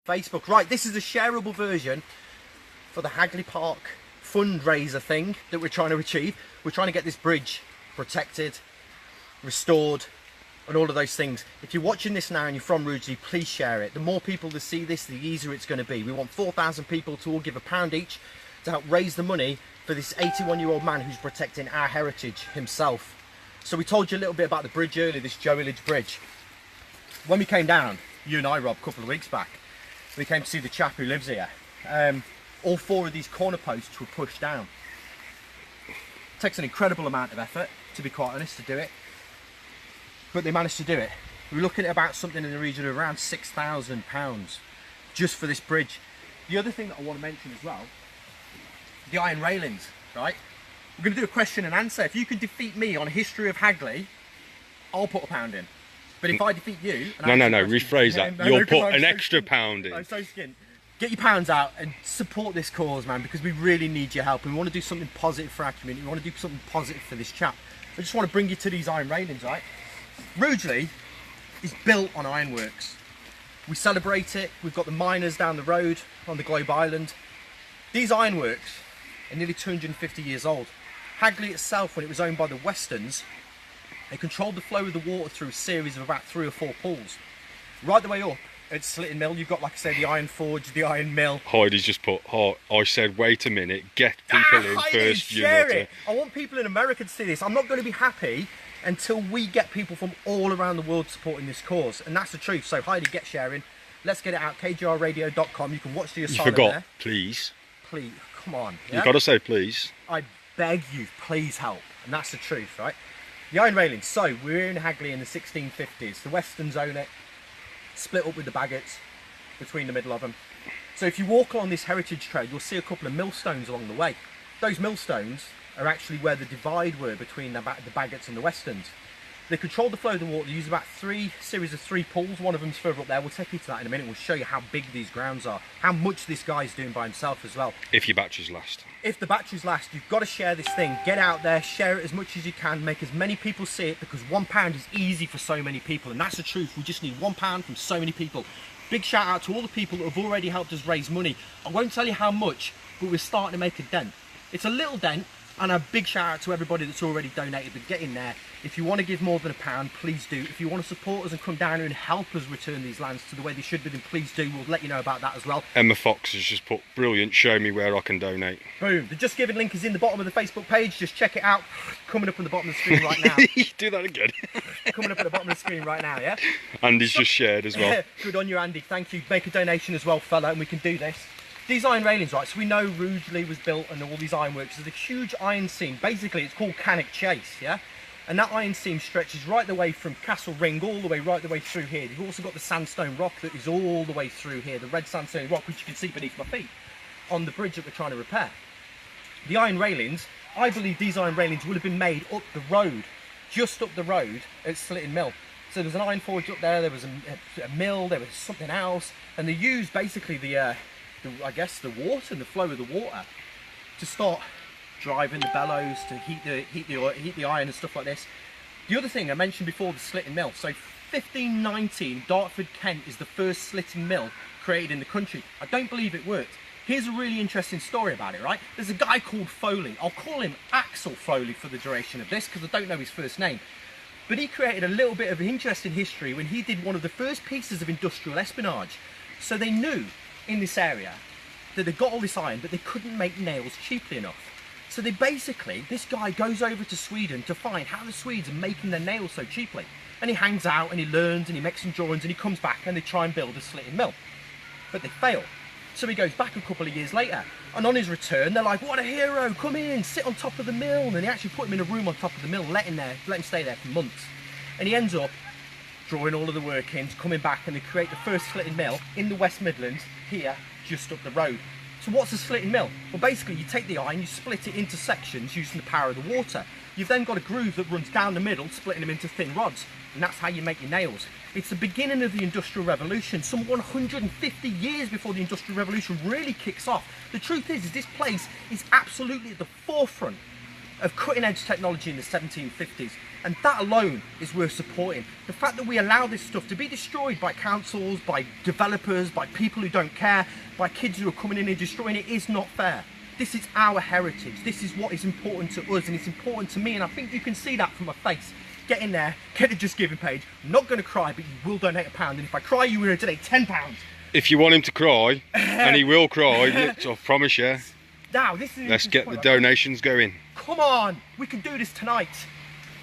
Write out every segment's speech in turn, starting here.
Facebook. Right, this is a shareable version for the Hagley Park fundraiser thing that we're trying to achieve. We're trying to get this bridge protected, restored, and all of those things. If you're watching this now and you're from Rugeley, please share it. The more people that see this, the easier it's going to be. We want 4,000 people to all give £1 each to help raise the money for this 81-year-old man who's protecting our heritage himself. So we told you a little bit about the bridge earlier, this Joe Village Bridge. When we came down, you and I, Rob, a couple of weeks back, we came to see the chap who lives here. All 4 of these corner posts were pushed down. It takes an incredible amount of effort, to be quite honest, to do it. But they managed to do it. We're looking at about something in the region of around £6,000 just for this bridge. The other thing that I want to mention as well, the iron railings, right? We're going to do a question and answer. If you can defeat me on history of Hagley, I'll put £1 in. But if I defeat you... No, rephrase that. You'll put an extra £1 in. I'm so skint. Get your pounds out and support this cause, man, because we really need your help. We want to do something positive for our community. We want to do something positive for this chap. I just want to bring you to these iron railings, right? Rugeley is built on ironworks. We celebrate it. We've got the miners down the road on the Globe Island. These ironworks are nearly 250 years old. Hagley itself, when it was owned by the Westerns, they controlled the flow of the water through a series of about 3 or 4 pools. Right the way up at Slitting Mill, you've got, like I said, the iron forge, the iron mill. Heidi's just put, I said, wait a minute, get people in Heidi, first. Share it. I want people in America to see this. I'm not going to be happy until we get people from all around the world supporting this cause, and that's the truth. So Heidi, get sharing. Let's get it out. KGRradio.com. You can watch the asylum. You forgot, there. Please, come on. Yeah? You've got to say please. I beg you, please help. And that's the truth, right? The iron railings. So we're in Hagley in the 1650s. The Westerns own it, split up with the Baggots between the middle of them. So if you walk along this heritage trail, you'll see a couple of millstones along the way. Those millstones are actually where the divide were between the Baggots and the Westerns. They controlled the flow of the water. They use about 3 series of 3 pools. One of them's further up there. We'll take you to that in a minute. We'll show you how big these grounds are, how much this guy's doing by himself as well. If your batteries last. If the batteries last, you've got to share this thing. Get out there, share it as much as you can, make as many people see it, because £1 is easy for so many people, and that's the truth. We just need £1 from so many people. Big shout out to all the people that have already helped us raise money. I won't tell you how much, but we're starting to make a dent. It's a little dent, and a big shout out to everybody that's already donated. But get in there. If you want to give more than £1, please do. If you want to support us and come down here and help us return these lands to the way they should be, then please do. We'll let you know about that as well. Emma Fox has just put, brilliant, show me where I can donate. Boom. The Just Giving link is in the bottom of the Facebook page. Just check it out. Coming up on the bottom of the screen right now. Do that again. Coming up at the bottom of the screen right now, yeah? Andy's just shared as well. Good on you, Andy. Thank you. Make a donation as well, fella, and we can do this. These iron railings, right, so we know Rugeley was built and all these ironworks. There's a huge iron seam. Basically, it's called Cannock Chase, yeah? And that iron seam stretches right the way from Castle Ring all the way right the way through here. You've also got the sandstone rock that is all the way through here, the red sandstone rock, which you can see beneath my feet on the bridge that we're trying to repair. The iron railings, I believe these iron railings would have been made up the road, just up the road at Slitting Mill. So there's an iron forge up there, there was a mill, there was something else, and they used basically I guess the water and the flow of the water to start driving the bellows, to heat the iron and stuff like this. The other thing I mentioned before, the slitting mill. So 1519, Dartford, Kent is the first slitting mill created in the country. I don't believe it worked. Here's a really interesting story about it, right? There's a guy called Foley. I'll call him Axel Foley for the duration of this because I don't know his first name. But he created a little bit of interesting history when he did one of the first pieces of industrial espionage. So they knew in this area that they got all this iron, but they couldn't make nails cheaply enough. So they basically, this guy goes over to Sweden to find how the Swedes are making their nails so cheaply. And he hangs out and he learns and he makes some drawings and he comes back and they try and build a slitting mill. But they fail. So he goes back a couple of years later, and on his return they're like, what a hero, come in, sit on top of the mill. And they actually put him in a room on top of the mill, let him stay there for months. And he ends up drawing all of the workings, coming back, and they create the first slitting mill in the West Midlands, here, just up the road. So what's a slitting mill? Well, basically you take the iron, you split it into sections using the power of the water. You've then got a groove that runs down the middle, splitting them into thin rods, and that's how you make your nails. It's the beginning of the Industrial Revolution, some 150 years before the Industrial Revolution really kicks off. The truth is this place is absolutely at the forefront of cutting edge technology in the 1750s. And that alone is worth supporting. The fact that we allow this stuff to be destroyed by councils, by developers, by people who don't care, by kids who are coming in and destroying it is not fair. This is our heritage. This is what is important to us, and it's important to me, and I think you can see that from my face. Get in there, get the Just Giving page. I'm not going to cry, but you will donate £1, and if I cry, you will donate £10. If you want him to cry, and he will cry, I promise you. Now, this is Let's get the donations going. Come on, we can do this tonight.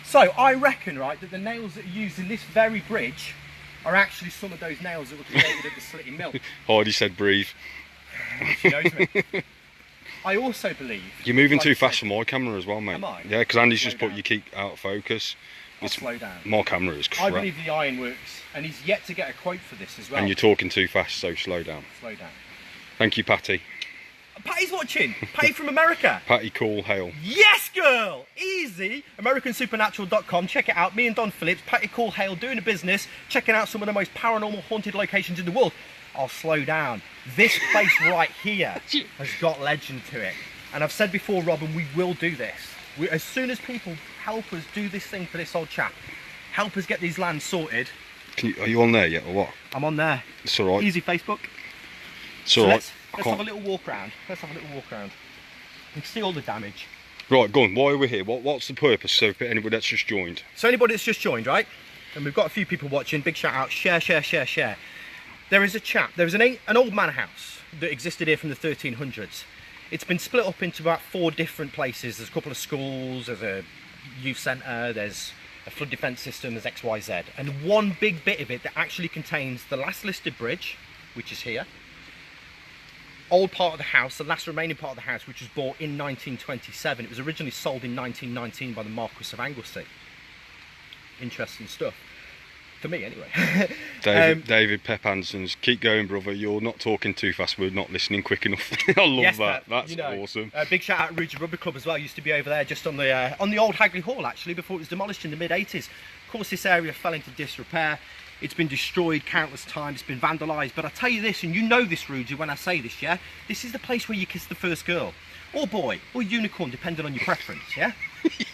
So I reckon, right, that the nails that are used in this very bridge are actually some of those nails that were created at the Slitting Mill. Heidi said breathe. She knows me. I also believe... You're moving too fast for my camera as well, mate. Am I? Yeah, because Andy's just Slow put your keep out of focus. I'll slow down. My camera is crap. I believe the ironworks, and he's yet to get a quote for this as well. And you're talking too fast, so slow down. Slow down. Thank you, Patty. Patty's watching. Patty from America. Patty Cool Hale. Yes, girl. Easy. AmericanSupernatural.com. Check it out. Me and Don Phillips, Patty Cool Hale, doing a business, checking out some of the most paranormal haunted locations in the world. I'll slow down. This place right here has got legend to it. And I've said before, Robin, we will do this. As soon as people help us do this thing for this old chap, help us get these lands sorted. Are you on there yet, or what? I'm on there. It's all right. Easy Facebook. It's all right. Let's have a little walk around. Let's have a little walk around. You can see all the damage. Right, go on. Why are we here? What's the purpose? So for anybody that's just joined. So anybody that's just joined, right? And we've got a few people watching. Big shout out. Share, share, share, share. There is a chap. There was an old manor house that existed here from the 1300s. It's been split up into about 4 different places. There's a couple of schools. There's a youth centre. There's a flood defence system. There's XYZ. And one big bit of it that actually contains the last listed bridge, which is here. Old part of the house, the last remaining part of the house, which was bought in 1927. It was originally sold in 1919 by the Marquis of Anglesey. Interesting stuff. For me, anyway. David Pep Anderson's, keep going, brother. You're not talking too fast. We're not listening quick enough. I love that. That's awesome. Big shout out Rugeley Rugby Club as well. Used to be over there just on the old Hagley Hall, actually, before it was demolished in the mid-80s. Of course, this area fell into disrepair. It's been destroyed countless times, it's been vandalised, but I tell you this, and you know this, Rugeley, when I say this, yeah? This is the place where you kiss the first girl, or boy, or unicorn, depending on your preference, yeah?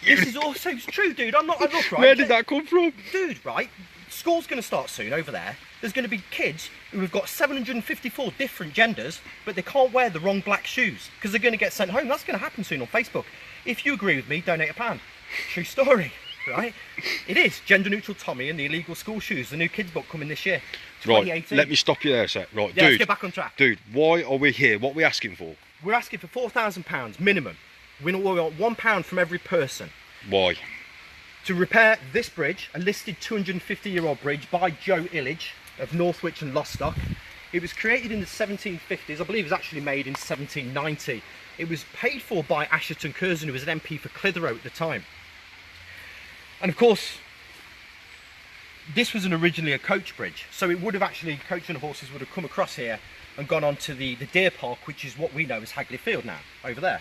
This is also true, dude. I'm not, look, right? Where did that come from? Dude, right? School's going to start soon over there. There's going to be kids who have got 754 different genders, but they can't wear the wrong black shoes because they're going to get sent home. That's going to happen soon on Facebook. If you agree with me, donate £1. True story. Right, it is Gender Neutral Tommy and the Illegal School Shoes, the new kids book coming this year, 2018. Right, let me stop you there a sec. Right, yeah, dude, let's get back on track. Dude, why are we here? What are we asking for? We're asking for £4,000 minimum. We want £1 from every person. Why? To repair this bridge, a listed 250-year-old bridge by Joe Illage of Northwich and Lostock. It was created in the 1750s. I believe it was actually made in 1790. It was paid for by Asherton Curzon, who was an MP for Clitheroe at the time. And of course, this was originally a coach bridge, so it would have actually, coach and horses would have come across here and gone on to the deer park, which is what we know as Hagley Field now, over there.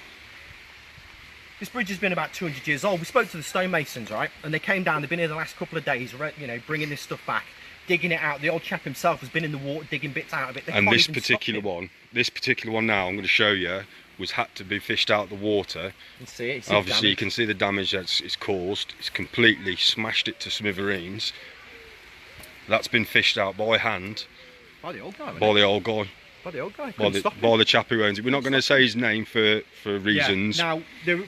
This bridge has been about 200 years old. We spoke to the stonemasons, right, and they came down, they've been here the last couple of days, you know, bringing this stuff back, digging it out. The old chap himself has been in the water digging bits out of it. And this particular one now, I'm going to show you, had to be fished out of the water. You see it, obviously you can see the damage that it's caused. It's completely smashed it to smithereens. That's been fished out by hand. By the old guy. By the old guy. By the old guy. By the chap who owns it. We're not going to say his name for reasons. Yeah. Now,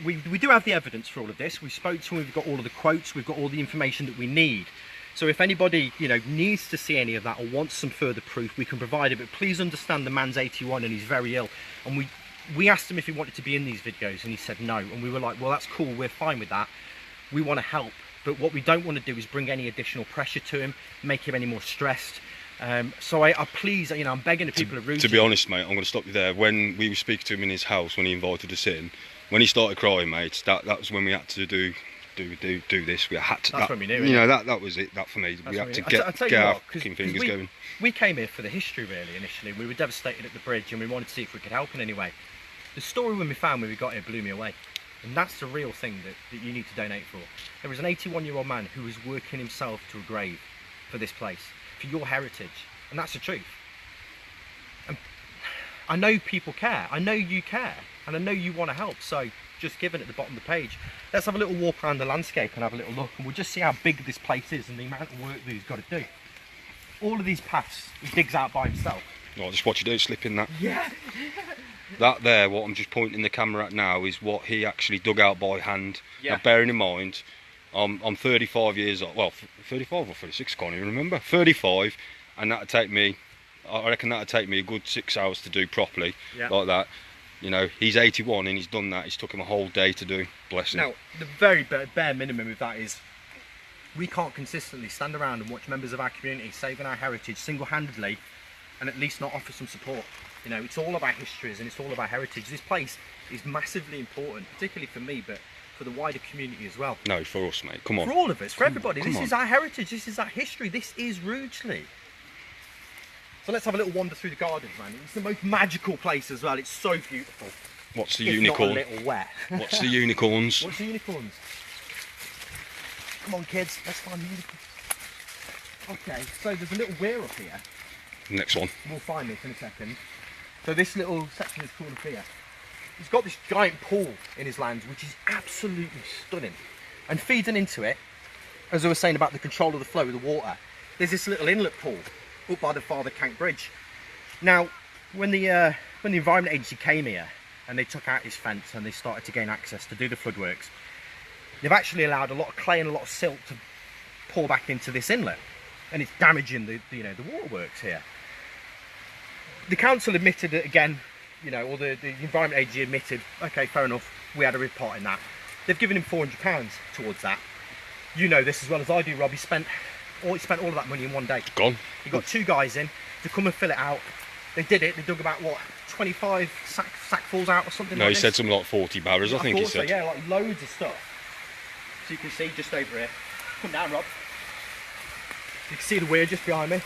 we do have the evidence for all of this. We spoke to him, we've got all of the quotes, we've got all the information that we need. So if anybody, you know, needs to see any of that or wants some further proof, we can provide it. But please understand the man's 81 and he's very ill. And we asked him if he wanted to be in these videos and he said no, and we were like, well, that's cool, we're fine with that, we want to help, but what we don't want to do is bring any additional pressure to him, make him any more stressed. So I please, you know, I'm begging the people of Rugeley. To be honest, mate, I'm going to stop you there. When we were speaking to him in his house, when he invited us in, when he started crying, mate, that was when we had to do this. We had to. That's when we knew it. You know, that was it. That for me, we had to get our fucking fingers going. We came here for the history, really. Initially, we were devastated at the bridge, and we wanted to see if we could help in any way. The story when we got here blew me away, and that's the real thing that you need to donate for. There was an 81-year-old man who was working himself to a grave for this place, for your heritage, and that's the truth. And I know people care, I know you care, and I know you want to help, so just given at the bottom of the page. Let's have a little walk around the landscape and have a little look, and we'll just see how big this place is and the amount of work that he's got to do. All of these paths he digs out by himself. Oh, just watch you don't slip in that. Yeah. That there, what I'm just pointing the camera at now, is what he actually dug out by hand. Yeah. Now, bearing in mind, I'm 35 years old. Well, 35 or 36, can't even remember. 35, and that'd take me. I reckon that'd take me a good 6 hours to do properly, like that. You know, he's 81 and he's done that. It's took him a whole day to do. Bless him. Now, the very bare minimum of that is we can't consistently stand around and watch members of our community saving our heritage single-handedly and at least not offer some support. You know, it's all of our histories and it's all of our heritage. This place is massively important, particularly for me, but for the wider community as well. No, for us, mate. Come on. For all of us, for everybody. Come This on. is our heritage, this is our history, this is Rugeley. So let's have a little wander through the gardens, man. It's the most magical place as well. It's so beautiful. What's the If unicorn? not a little wet. What's the unicorns? What's the unicorns? Come on, kids. Let's find the unicorns. Okay, so there's a little weir up here. Next one. We'll find this in a second. So this little section is called a pier. He's got this giant pool in his lands, which is absolutely stunning. And feeding into it, as I was saying about the control of the flow of the water, there's this little inlet pool up by the Father Cank Bridge. Now, when the Environment Agency came here and they took out his fence and they started to gain access to do the flood works, they've actually allowed a lot of clay and a lot of silt to pour back into this inlet, and it's damaging the waterworks here. The council admitted it again, you know, or the Environment Agency admitted, okay, fair enough, we had a part in that. They've given him £400 towards that. You know this as well as I do, Rob. He spent all of that money in one day. Gone. He got 2 guys in to come and fill it out. They did it. They dug about, what, 25 sackfuls out or something No, like he this? said something like 40 barrels, I think he thought so, said. yeah, like loads of stuff. So you can see just over here. Come down, Rob. You can see the weir just behind me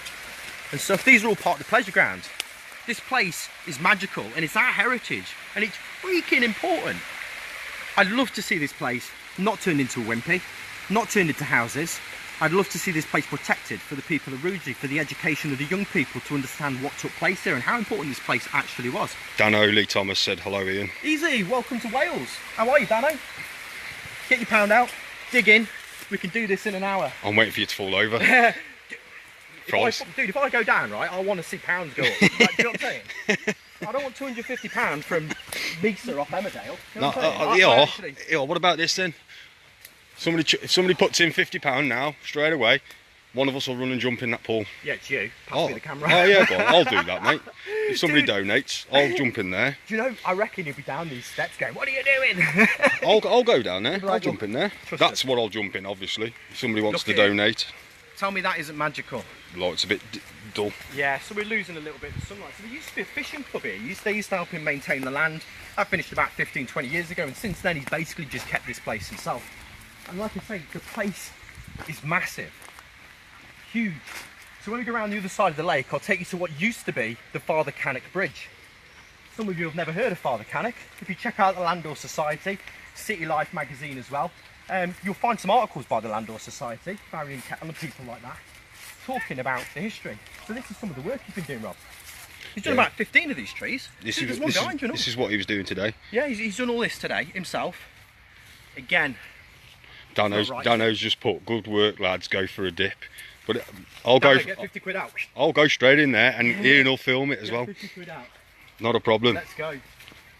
and stuff. These are all part of the pleasure grounds. This place is magical and it's our heritage and it's freaking important. I'd love to see this place not turned into a wimpy, not turned into houses. I'd love to see this place protected for the people of Rugeley, for the education of the young people to understand what took place here and how important this place actually was. Dano Lee Thomas said, hello Ian. Easy, welcome to Wales. How are you, Dano? Get your pound out, dig in. We can do this in an hour. I'm waiting for you to fall over. Dude, if I go down, right, I want to see pounds go up. Like, do you know what I'm saying? I don't want £250 from Mesa off Emmerdale. You know what I'm saying? Yeah, what about this then? If somebody puts in £50 now, straight away, one of us will run and jump in that pool. Yeah, it's you. Pass me the camera. Oh yeah, go on, I'll do that, mate. If somebody donates, I'll jump in there. Do you know, I reckon you'll be down these steps going, what are you doing? I'll go down there, I'll jump in there. Trust That's us. what I'll jump in, obviously. If somebody wants Look to here. donate. Tell me that isn't magical. Like, it's a bit dull. Yeah, so we're losing a little bit of sunlight. So there used to be a fishing club here. They used to help him maintain the land. That finished about 15, 20 years ago, and since then he's basically just kept this place himself. And like I say, the place is massive. Huge. So when we go around the other side of the lake, I'll take you to what used to be the Father Cannock Bridge. Some of you have never heard of Father Cannock. If you check out the Landor Society, City Life magazine as well, you'll find some articles by the Landor Society, Barry and Kettle and people like that, talking about the history. So this is some of the work he's been doing, Rob. He's done about 15 of these trees. This is what he was doing today. Yeah, he's done all this today himself. Again, Dano's just put, good work lads, go for a dip. But I'll go get 50 quid out. I'll go straight in there and Ian will film it as well. 50 quid out. Not a problem. Let's go.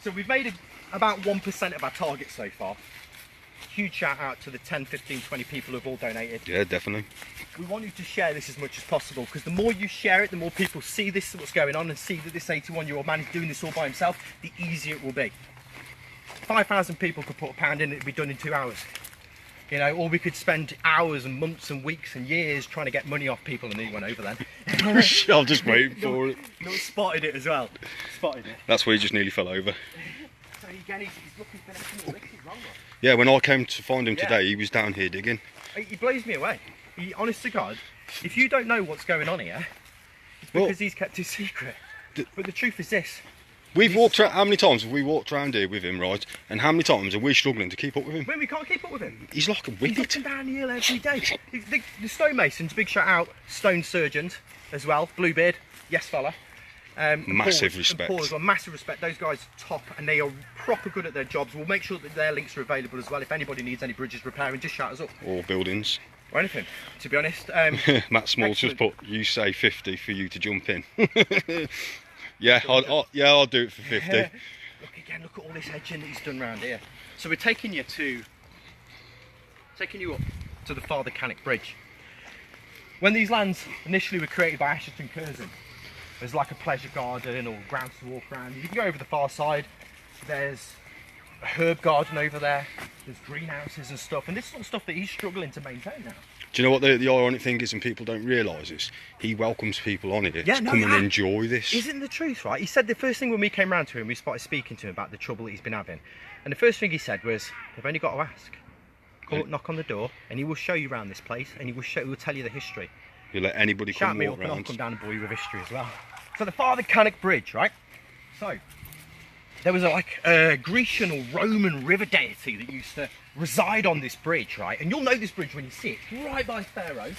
So we've made about 1% of our target so far. Huge shout out to the 10, 15, 20 people who've all donated. Yeah, definitely. We want you to share this as much as possible, because the more you share it, the more people see this, what's going on, and see that this 81-year-old man is doing this all by himself, the easier it will be. 5,000 people could put £1 in, it'd be done in 2 hours. You know, or we could spend hours and months and weeks and years trying to get money off people, and he went over then. I'm just waiting for it. No, spotted it as well. Spotted it. That's where he just nearly fell over. So again, he's looking for anything more risky, wrong. Yeah, when I came to find him today, he was down here digging. He blows me away. Honest to God, if you don't know what's going on here, it's because he's kept his secret. But the truth is this. We've walked around, how many times have we walked around here with him, right? And how many times are we struggling to keep up with him? When we can't keep up with him. He's like a He's wicket. up and down the hill every day. The stonemasons, big shout out, stone surgeons as well, Bluebeard, yes fella. Massive respect. Paul as well, massive respect. Those guys are top, and they are proper good at their jobs. We'll make sure that their links are available as well. If anybody needs any bridges repairing, just shout us up. Or buildings. Or anything, to be honest. Matt Small's just put, you say 50 for you to jump in. Yeah, I'll do it for 50. Look again, look at all this hedging that he's done around here. So we're taking you up to the Father Cannock Bridge. When these lands initially were created by Asherton Curzon, there's like a pleasure garden or grounds to walk around. You can go over the far side, there's a herb garden over there, there's greenhouses and stuff, and this is all stuff that he's struggling to maintain now. Do you know what the ironic thing is, and people don't realise this? He welcomes people on here to come and enjoy this. Isn't the truth, right? He said the first thing when we came round to him, we started speaking to him about the trouble that he's been having. And the first thing he said was, they've only got to ask. Come up, knock on the door, and he will show you around this place, and he will tell you the history. You let anybody Shout come me walk up and around. I'll come down and bore you with history as well. So the Father Cannock Bridge, right? So there was a Grecian or Roman river deity that used to reside on this bridge, right? And you'll know this bridge when you see it. It's right by Pharaoh.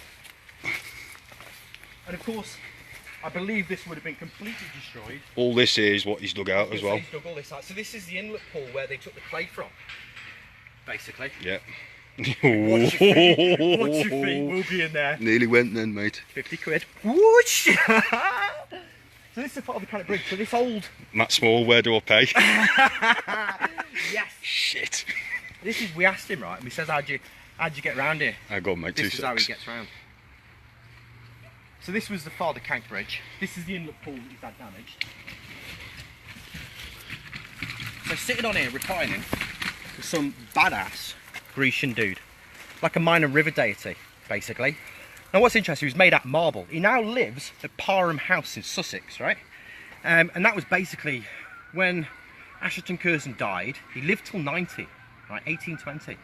And of course, I believe this would have been completely destroyed. All this is what he's dug out as well. He's dug all this out. So this is the inlet pool where they took the clay from, basically. Yeah. Watch your feet. We'll be in there. Nearly went then, mate. 50 quid. Whoosh! So this is part of the Cannock Bridge. So this old... Matt Small, where do I pay? Yes. Shit. This is, we asked him, right, and we says, how'd you get round here? I go, mate, This is how he gets round. So this was the Father Cannock Bridge. This is the inlet pool that he's had damaged. So sitting on here, reclining, is some badass Grecian dude. Like a minor river deity, basically. Now what's interesting, he was made out of marble. He now lives at Parham House in Sussex, right? And that was basically when Asherton Curzon died. He lived till 90, right, 1820.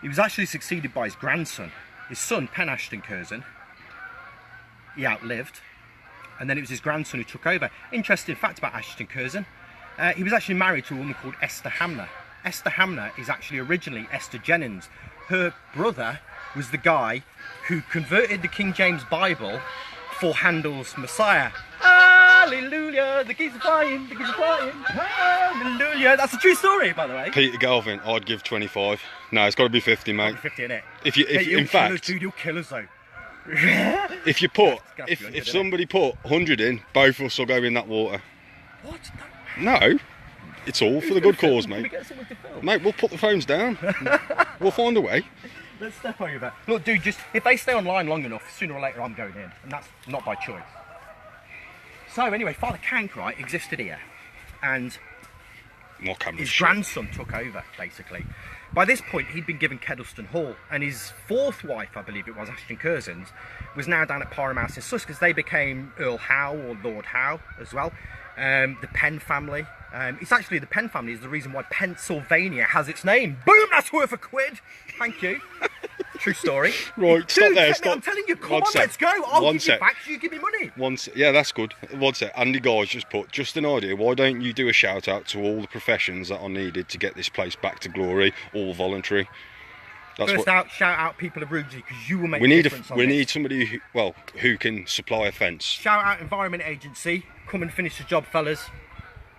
He was actually succeeded by his grandson. His son, Pen Asherton Curzon, he outlived. And then it was his grandson who took over. Interesting fact about Asherton Curzon. He was actually married to a woman called Esther Hamner. Esther Hamner is actually originally Esther Jennings. Her brother was the guy who converted the King James Bible for Handel's Messiah. Hallelujah, the geese are flying, the geese are flying, hallelujah. That's a true story, by the way. Peter Galvin, I'd give 25. No, it's got to be 50, mate. 50 in it. In fact, dude, you'll kill us though. if somebody put 100 in, both of us will go in that water. What? No, it's all for the good cause, Can we mate. get someone to film? Mate, we'll put the phones down. We'll find a way. Let's step over. Look, dude, just if they stay online long enough, sooner or later I'm going in, and that's not by choice. So anyway, Father Cannock, right, existed here, and More cameras. his grandson took over, basically. By this point, he'd been given Kedleston Hall, and his fourth wife, I believe it was, Asherton Curzon's, was now down at Parham House in Sussex, because they became Earl Howe or Lord Howe as well. The Penn family. It's actually the Penn family is the reason why Pennsylvania has its name. Boom, that's worth a quid. Thank you. True story. Right, stop Dude, there. Stop. I'm telling you, come on, sec. let's go. I'll One give sec. you back, you give me money. Yeah, that's good. One sec. Andy Guy's just put, just an idea, why don't you do a shout out to all the professions that are needed to get this place back to glory, all voluntary. That's First out, shout out people of Rugeley, because you will make we a need. difference on We this. need somebody who can supply a fence. Shout out Environment Agency. Come and finish the job, fellas.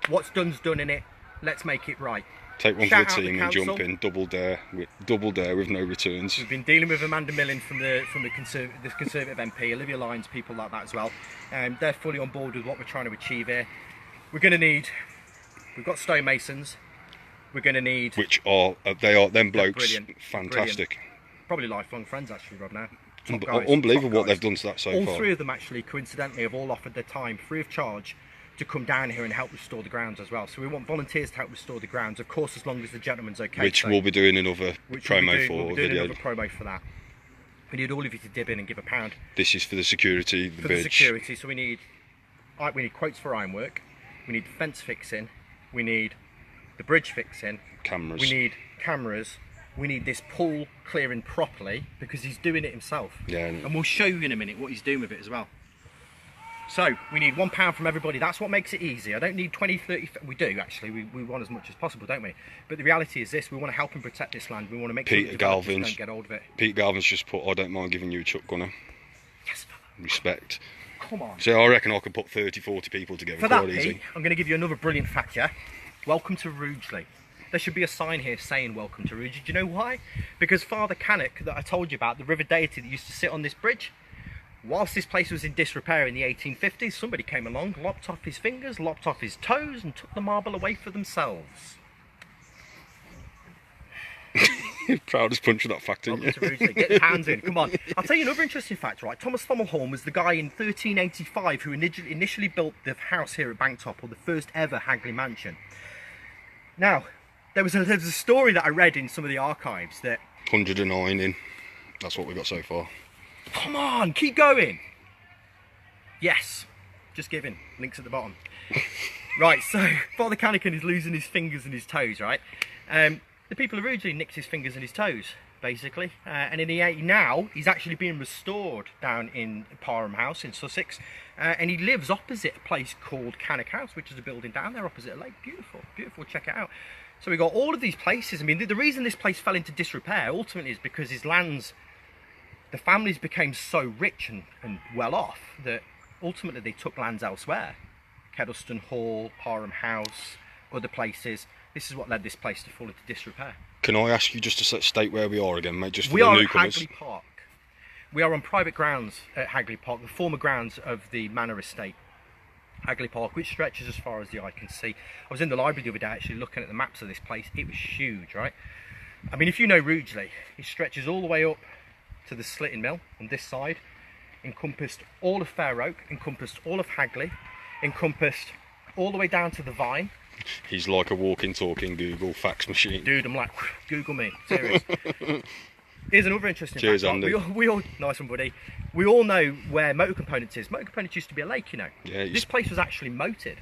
What's done's done in it. Let's make it right. Take one Shout for out the team the and jump council. in, double dare with no returns. We've been dealing with Amanda Millen from the Conservative MP, Olivia Lyons, people like that as well. They're fully on board with what we're trying to achieve here. We're going to need. We've got stonemasons. We're going to need. Which are them blokes brilliant, fantastic. Probably lifelong friends actually, Rob. Now. Unbelievable what they've done to that so all far. All three of them actually, coincidentally, have all offered their time free of charge to come down here and help restore the grounds as well. So we want volunteers to help restore the grounds, of course, as long as the gentleman's okay. Which we'll be doing another promo for we'll be doing video. another promo for that. We need all of you to dib in and give £1. This is for the security, the for bridge. the security. So we need quotes for ironwork. We need fence fixing. We need the bridge fixing. Cameras. We need cameras. We need this pool clearing properly because he's doing it himself. Yeah. And we'll show you in a minute what he's doing with it as well. So we need £1 from everybody. That's what makes it easy. I don't need 20, 30. We do actually. We want as much as possible, don't we? But the reality is this: we want to help and protect this land. We want to make sure that developers don't get hold of it. Pete Galvin's just put, I don't mind giving you a chuck gunner. Yes, fella. Respect. come on. So I reckon I could put 30, 40 people together For quite that, easy. Pete, I'm going to give you another brilliant fact, yeah? Welcome to Rugeley. There should be a sign here saying welcome to Rugeley. Do you know why? Because Father Cannock, that I told you about, the river deity that used to sit on this bridge, whilst this place was in disrepair in the 1850s, somebody came along, lopped off his fingers, lopped off his toes, and took the marble away for themselves. Proudest punch of that fact, isn't Welcome to Rugeley. Get your hands in, come on. I'll tell you another interesting fact, right? Thomas Fomelhorn was the guy in 1385 who initially built the house here at Banktop, or the first ever Hagley mansion. Now, there was a story that I read in some of the archives that... 109 in. That's what we got so far. Come on, keep going. Yes, just giving. Links at the bottom. Right, so Father Cannican is losing his fingers and his toes, right? The people of Rugeley nicked his fingers and his toes, basically. And now he's actually being restored down in Parham House in Sussex. And he lives opposite a place called Cannock House, which is a building down there opposite a lake. Beautiful, beautiful, check it out. So we got all of these places. I mean, the reason this place fell into disrepair ultimately is because his lands, the families became so rich and well off that ultimately they took lands elsewhere. Kedleston Hall, Parham House, other places. This is what led this place to fall into disrepair. Can I ask you just to state where we are again, mate, just for We the are at newcomers? Hagley Park. We are on private grounds at Hagley Park, the former grounds of the manor estate. Hagley Park, which stretches as far as the eye can see. I was in the library the other day actually looking at the maps of this place. It was huge, right? I mean, if you know Rugeley, it stretches all the way up to the Slitting Mill on this side, encompassed all of Fair Oak, encompassed all of Hagley, encompassed all the way down to the Vine. He's like a walking, talking Google fax machine. Dude, I'm like, Google me, serious. Here's another interesting Cheers, fact. Andy. We all, nice one, buddy. We all know where Motor Components is. Motor Components used to be a lake, you know. Yeah, This place was actually moated.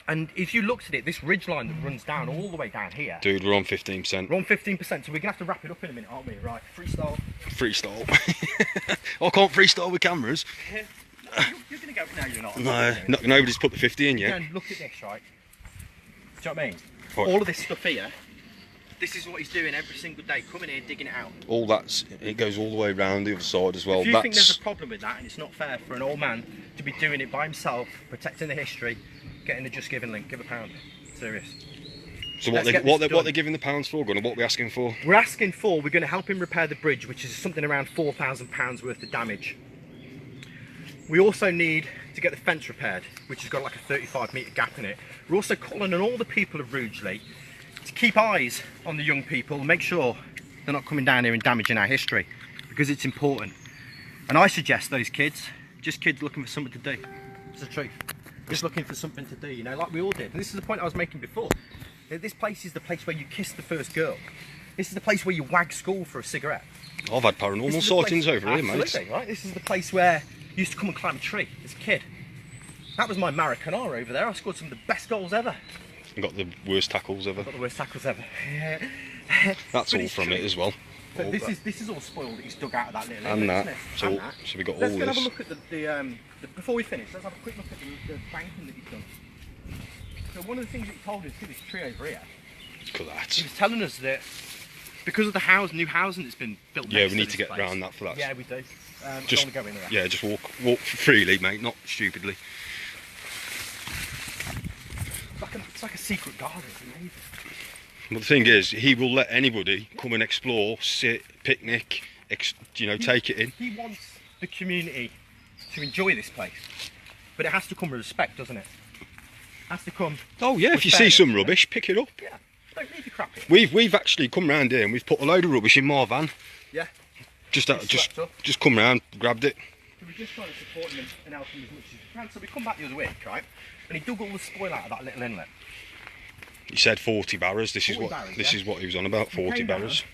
And if you looked at it, this ridgeline that runs down all the way down here. Dude, we're on 15%. We're on 15%, so we're going to have to wrap it up in a minute, aren't we? Right, freestyle. Freestyle. I can't freestyle with cameras. You're going to go, no, you're not. No, nobody's put the 50 in yet. Again, look at this, right? Do you know what I mean? Right. All of this stuff here, this is what he's doing every single day, coming here, digging it out. All that's, it goes all the way around the other side as well. If you think there's a problem with that, and it's not fair for an old man to be doing it by himself, protecting the history, getting the Just Giving link, give a £1. Serious. So what they're giving the pounds for, Gunnar? What are we asking for? We're asking for, we're going to help him repair the bridge, which is something around £4,000 worth of damage. We also need to get the fence repaired, which has got like a 35-metre gap in it. We're also calling on all the people of Rugeley to keep eyes on the young people and make sure they're not coming down here and damaging our history, because it's important. And I suggest those kids, just kids looking for something to do. It's the truth. Just looking for something to do, you know, like we all did. And this is the point I was making before. This place is the place where you kiss the first girl. This is the place where you wag school for a cigarette. I've had paranormal sightings over here, mate. Absolutely, right? This is the place where you used to come and climb a tree as a kid. That was my Maracanã over there. I scored some of the best goals ever. I've got the worst tackles ever. Got the worst tackles ever. That's all from it as well. But All this is all spoiled that he's dug out of that little and inlet, that. isn't it? So we got all Let's go and this. have a look at the before we finish, let's have a quick look at the banking that he's done. So one of the things that he told us, see this tree over here, Look at that. he was telling us that because of the new housing that's been built Yeah, next we need this to get place, round that for that. Yeah, we do. Just don't want to go in there. Yeah, just walk freely, mate, not stupidly. It's like a secret garden. It's amazing. But the thing is, he will let anybody come and explore, sit, picnic, take it in. He wants the community to enjoy this place, but it has to come with respect, doesn't it? It has to come. Oh yeah, if you see fairness, some rubbish, pick it up. Yeah, don't leave your crap here. We've actually come round here and we've put a load of rubbish in my van. Yeah. Just come round, grabbed it. So we're just trying to support him and help him as much as we can. So we come back the other week, right? And he dug all the spoil out of that little inlet. He said 40 barrows. This is 40 what barrows, this yeah. is what he was on about. 40 came down. barrows.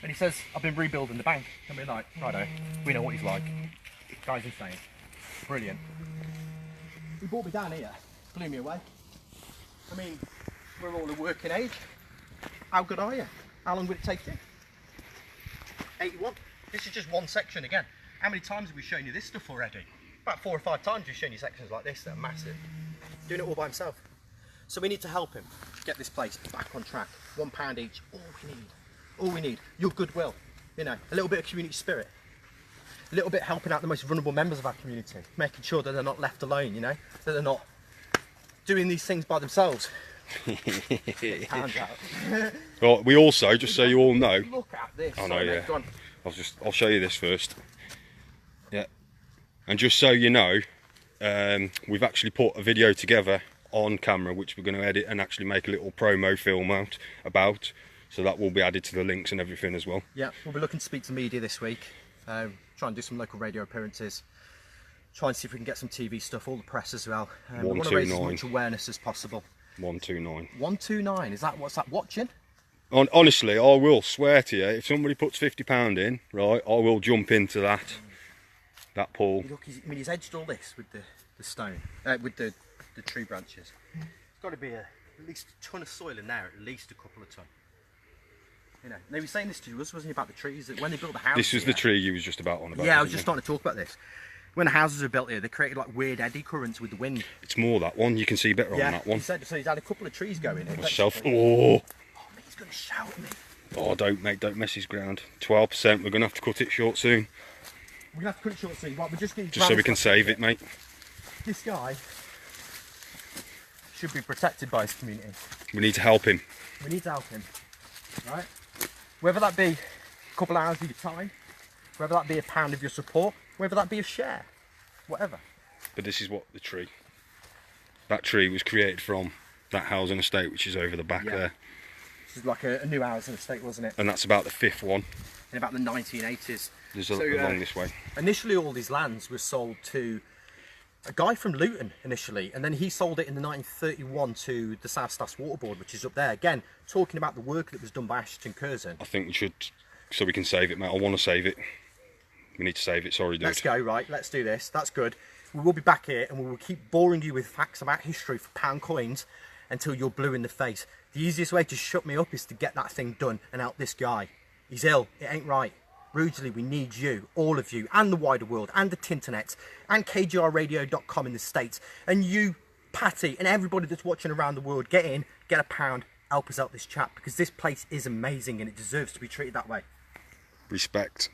And he says, I've been rebuilding the bank. And we're like, righto, we know what he's like. Guy's insane. Brilliant. He brought me down here, blew me away. I mean, we're all a working age. How good are you? How long would it take you? 81. This is just one section again. How many times have we shown you this stuff already? About 4 or 5 times we've shown you sections like this that are massive. Doing it all by himself. So we need to help him get this place back on track. £1 each, all we need. All we need. Your goodwill, you know, a little bit of community spirit. a little bit helping out the most vulnerable members of our community, making sure that they're not left alone, you know, that they're not doing these things by themselves. Well, we also, just so you all know, look at this. I know, yeah. Go on. I'll show you this first. Yeah, and just so you know, we've actually put a video together on camera, which we're going to edit and actually make a little promo film out about. So that will be added to the links and everything as well. Yeah, we'll be looking to speak to media this week. Try and do some local radio appearances. Try and see if we can get some TV stuff, all the press as well. We want to raise as much awareness as possible. 129. 129, is that, what's that, watching? Honestly, I will swear to you, if somebody puts £50 in, right, I will jump into that pool. Look, he's edged all this with the stone, with the tree branches. It's got to be at least a ton of soil in there, at least a couple of ton. You know, they were saying this to us, wasn't it, about the trees, that when they built the house. This was the tree you was just about on about. Yeah, I was just starting to talk about this. When the houses were built here, they created like weird eddy currents with the wind. It's more that one, you can see better on that one. So he's had a couple of trees going. Myself. Oh, mate, he's going to shout at me. Oh, don't mess his ground. 12%, we're going to have to cut it short soon. We're going to have to cut it short soon. Right, we're just so we can save it, mate. This guy should be protected by his community. We need to help him. We need to help him, right? Whether that be a couple hours of your time, whether that be a pound of your support, whether that be a share, whatever. But this is what that tree was created from, that housing estate which is over the back there. This is like a new housing estate, wasn't it? And that's about the 5th one. In about the 1980s. There's along this way. Initially all these lands were sold to a guy from Luton initially, and then he sold it in the 1931 to the South Staffs Water Board, which is up there. Again, talking about the work that was done by Ashton Curzon. I think we should, so we can save it, mate. I want to save it. We need to save it, sorry, dude. Let's go, right, let's do this. That's good. We will be back here and we will keep boring you with facts about history for pound coins until you're blue in the face. The easiest way to shut me up is to get that thing done and help this guy. He's ill, it ain't right. Rugeley, we need you, all of you, and the wider world, and the Tinternet, and KGRradio.com in the States, and you, Patty, and everybody that's watching around the world. Get in, get a pound, help us out this chap, because this place is amazing and it deserves to be treated that way. Respect.